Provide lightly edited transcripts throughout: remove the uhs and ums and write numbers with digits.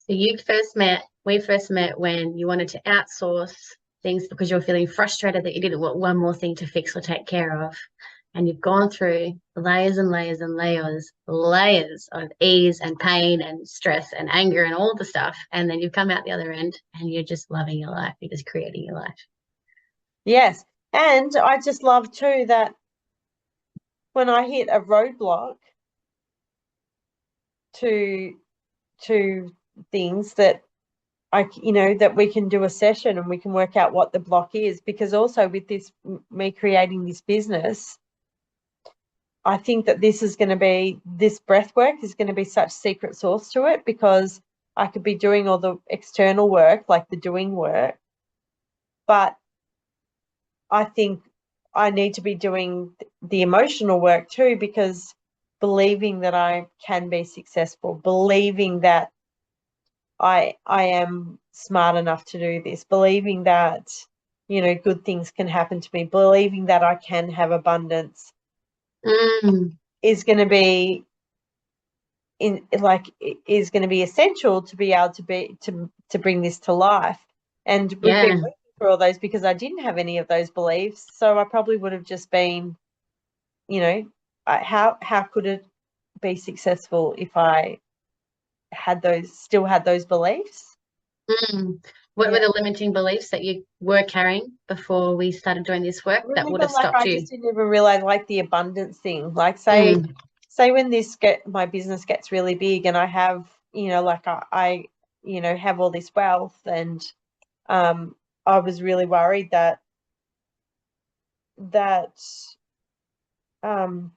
So we first met when you wanted to outsource things because you were feeling frustrated that you didn't want one more thing to fix or take care of. And you've gone through layers and layers and layers of ease and pain and stress and anger and all the stuff. And then you've come out the other end and you're just loving your life. You're just creating your life. Yes. And I just love too that when I hit a roadblock to things that that we can do a session and we can work out what the block is, because also with this, me creating this business, I think that this breath work is going to be such secret sauce to it, because I could be doing all the external work, like the doing work, but I think I need to be doing the emotional work too, because believing that I can be successful, believing that I am smart enough to do this, believing that, good things can happen to me, believing that I can have abundance Mm, is going to be is going to be essential to be able to bring this to life. And we've been yeah. working for all those, because I didn't have any of those beliefs, so I probably would have just been, how could it be successful if I still had those beliefs? Mm. What were Yeah. the limiting beliefs that you were carrying before we started doing this work that would Remember, have like, stopped I you? just didn't even realize, like, the abundance thing. Like, Mm. say when my business gets really big and I have, like, have all this wealth, and um I was really worried that um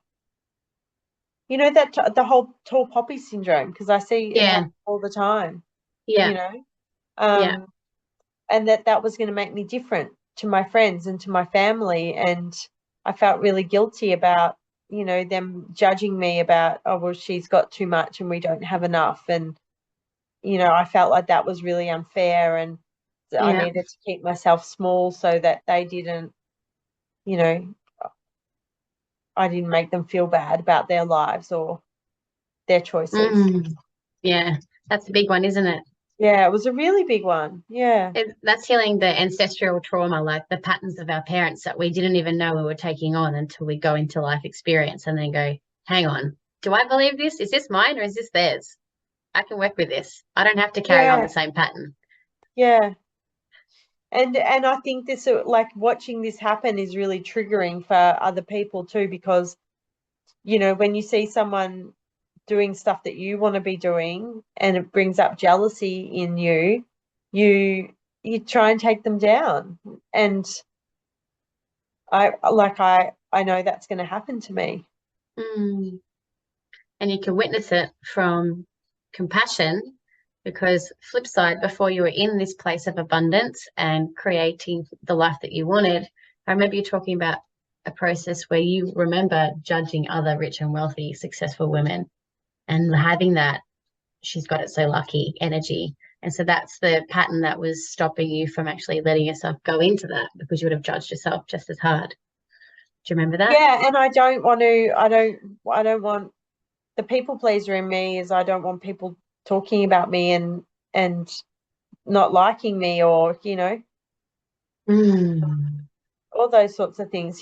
the whole tall poppy syndrome, because I see it Yeah. happen all the time, you Yeah. know Yeah. um and that was going to make me different to my friends and to my family. And I felt really guilty about, them judging me about, oh, well, she's got too much and we don't have enough. And, I felt like that was really unfair, and I Yeah. needed to keep myself small so that they didn't, you know, I didn't make them feel bad about their lives or their choices. Mm. Yeah. That's a big one, isn't it? Yeah, it was a really big one. Yeah. That's healing the ancestral trauma, like the patterns of our parents that we didn't even know we were taking on until we go into life experience and then go, hang on, do I believe this? Is this mine or is this theirs? I can work with this. I don't have to carry on Yeah. the same pattern. Yeah. And I think this, like, watching this happen is really triggering for other people too, because, when you see someone doing stuff that you want to be doing and it brings up jealousy in you, you you try and take them down. And I know that's going to happen to me. Mm. And you can witness it from compassion because flip side, before you were in this place of abundance and creating the life that you wanted, I remember you talking about a process where you remember judging other rich and wealthy successful women and having that she's got it so lucky energy. And so that's the pattern that was stopping you from actually letting yourself go into that because you would have judged yourself just as hard. Do you remember that? Yeah, and I don't want, the people pleaser in me is, I don't want people talking about me and not liking me, or Mm. all those sorts of things.